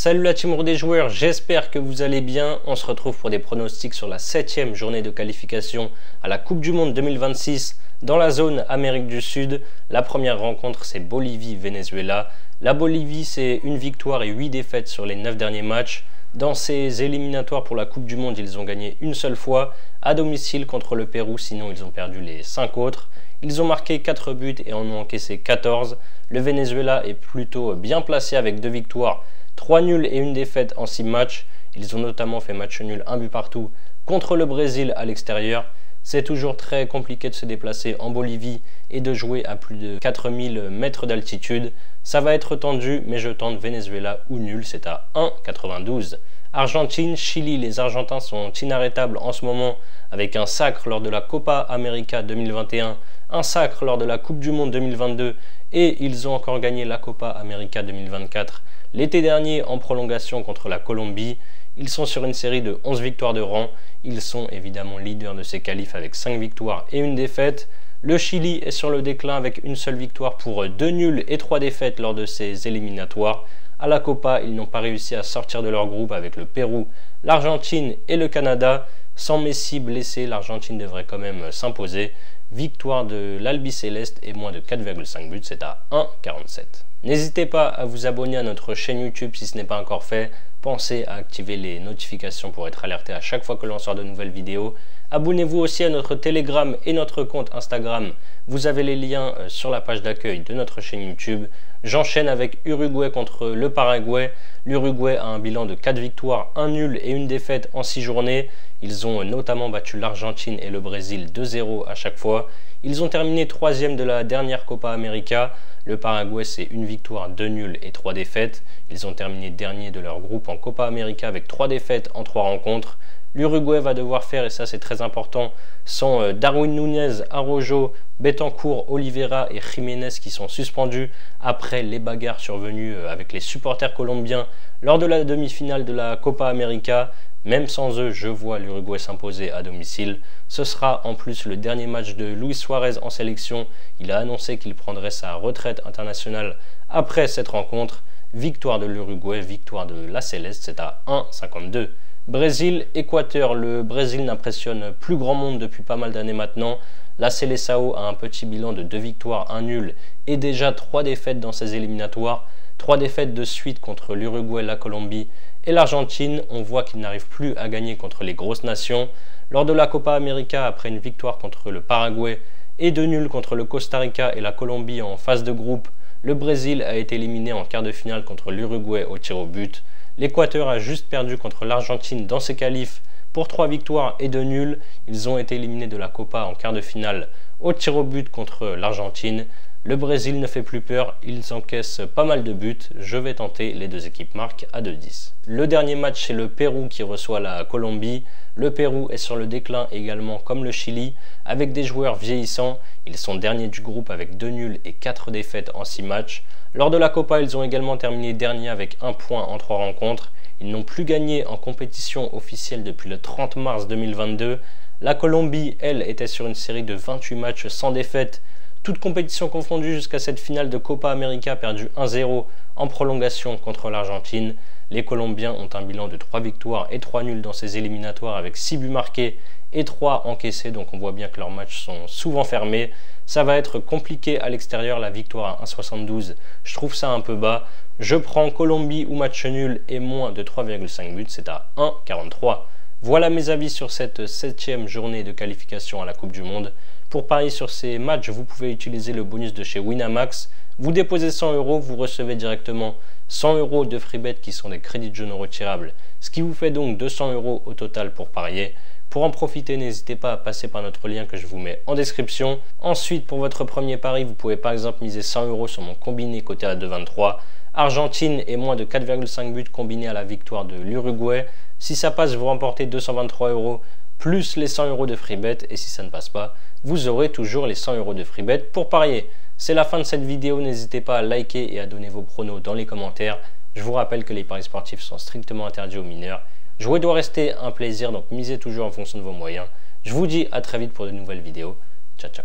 Salut la team des joueurs, j'espère que vous allez bien. On se retrouve pour des pronostics sur la 7e journée de qualification à la Coupe du Monde 2026 dans la zone Amérique du Sud. La première rencontre, c'est Bolivie-Venezuela. La Bolivie, c'est une victoire et 8 défaites sur les 9 derniers matchs. Dans ces éliminatoires pour la Coupe du Monde, ils ont gagné une seule fois à domicile contre le Pérou, sinon ils ont perdu les 5 autres. Ils ont marqué 4 buts et en ont encaissé 14. Le Venezuela est plutôt bien placé avec 2 victoires, 3 nuls et une défaite en 6 matchs. Ils ont notamment fait match nul, un but partout contre le Brésil à l'extérieur. C'est toujours très compliqué de se déplacer en Bolivie et de jouer à plus de 4000 mètres d'altitude. Ça va être tendu, mais je tente Venezuela ou nul, c'est à 1,92. Argentine, Chili, les Argentins sont inarrêtables en ce moment avec un sacre lors de la Copa América 2021, un sacre lors de la Coupe du Monde 2022 et ils ont encore gagné la Copa América 2024 l'été dernier en prolongation contre la Colombie. Ils sont sur une série de 11 victoires de rang. Ils sont évidemment leaders de ces qualifs avec 5 victoires et une défaite. Le Chili est sur le déclin avec une seule victoire pour 2 nuls et 3 défaites lors de ces éliminatoires. À la Copa, ils n'ont pas réussi à sortir de leur groupe avec le Pérou, l'Argentine et le Canada. Sans Messi blessé, l'Argentine devrait quand même s'imposer. Victoire de l'Albiceleste et moins de 4,5 buts, c'est à 1,47. N'hésitez pas à vous abonner à notre chaîne YouTube si ce n'est pas encore fait. Pensez à activer les notifications pour être alerté à chaque fois que l'on sort de nouvelles vidéos. Abonnez-vous aussi à notre Telegram et notre compte Instagram. Vous avez les liens sur la page d'accueil de notre chaîne YouTube. J'enchaîne avec Uruguay contre le Paraguay. L'Uruguay a un bilan de 4 victoires, 1 nul et une défaite en 6 journées. Ils ont notamment battu l'Argentine et le Brésil 2-0 à chaque fois. Ils ont terminé 3e de la dernière Copa América. Le Paraguay, c'est une victoire, 2 nuls et 3 défaites. Ils ont terminé dernier de leur groupe en Copa América avec 3 défaites en 3 rencontres. L'Uruguay va devoir faire, et ça c'est très important, sans Darwin Núñez, Araujo, Betancourt, Oliveira et Jiménez qui sont suspendus après les bagarres survenues avec les supporters colombiens lors de la demi-finale de la Copa América. Même sans eux, je vois l'Uruguay s'imposer à domicile. Ce sera en plus le dernier match de Luis Suarez en sélection. Il a annoncé qu'il prendrait sa retraite internationale après cette rencontre. Victoire de l'Uruguay, victoire de la Céleste, c'est à 1,52. Brésil-Équateur, le Brésil n'impressionne plus grand monde depuis pas mal d'années maintenant. La Seleção a un petit bilan de 2 victoires, 1 nul et déjà 3 défaites dans ses éliminatoires. 3 défaites de suite contre l'Uruguay, la Colombie et l'Argentine. On voit qu'ils n'arrivent plus à gagner contre les grosses nations. Lors de la Copa América, après une victoire contre le Paraguay et 2 nuls contre le Costa Rica et la Colombie en phase de groupe, le Brésil a été éliminé en quart de finale contre l'Uruguay au tir au but. L'Équateur a juste perdu contre l'Argentine dans ses qualifs pour 3 victoires et 2 nuls. Ils ont été éliminés de la Copa en quart de finale au tir au but contre l'Argentine. Le Brésil ne fait plus peur, ils encaissent pas mal de buts. Je vais tenter les deux équipes marquent à 2,10. Le dernier match, c'est le Pérou qui reçoit la Colombie. Le Pérou est sur le déclin également comme le Chili, avec des joueurs vieillissants. Ils sont derniers du groupe avec 2 nuls et 4 défaites en 6 matchs. Lors de la Copa, ils ont également terminé dernier avec 1 point en 3 rencontres. Ils n'ont plus gagné en compétition officielle depuis le 30 mars 2022. La Colombie, elle, était sur une série de 28 matchs sans défaite, toute compétition confondue jusqu'à cette finale de Copa América perdue 1-0 en prolongation contre l'Argentine. Les Colombiens ont un bilan de 3 victoires et 3 nuls dans ces éliminatoires avec 6 buts marqués et 3 encaissés, donc on voit bien que leurs matchs sont souvent fermés. Ça va être compliqué à l'extérieur, la victoire à 1,72, je trouve ça un peu bas. Je prends Colombie ou match nul et moins de 3,5 buts, c'est à 1,43. Voilà mes avis sur cette 7e journée de qualification à la Coupe du Monde. Pour parier sur ces matchs, vous pouvez utiliser le bonus de chez Winamax. Vous déposez 100 €, vous recevez directement 100 € de free bet qui sont des crédits de jeu non retirables, ce qui vous fait donc 200 € au total pour parier. Pour en profiter, n'hésitez pas à passer par notre lien que je vous mets en description. Ensuite, pour votre premier pari, vous pouvez par exemple miser 100 € sur mon combiné coté à 2,23. Argentine et moins de 4,5 buts combiné à la victoire de l'Uruguay. Si ça passe, vous remportez 223 € plus les 100 € de free bet. Et si ça ne passe pas, vous aurez toujours les 100 € de free bet pour parier. C'est la fin de cette vidéo, n'hésitez pas à liker et à donner vos pronos dans les commentaires. Je vous rappelle que les paris sportifs sont strictement interdits aux mineurs. Jouer doit rester un plaisir, donc misez toujours en fonction de vos moyens. Je vous dis à très vite pour de nouvelles vidéos. Ciao, ciao.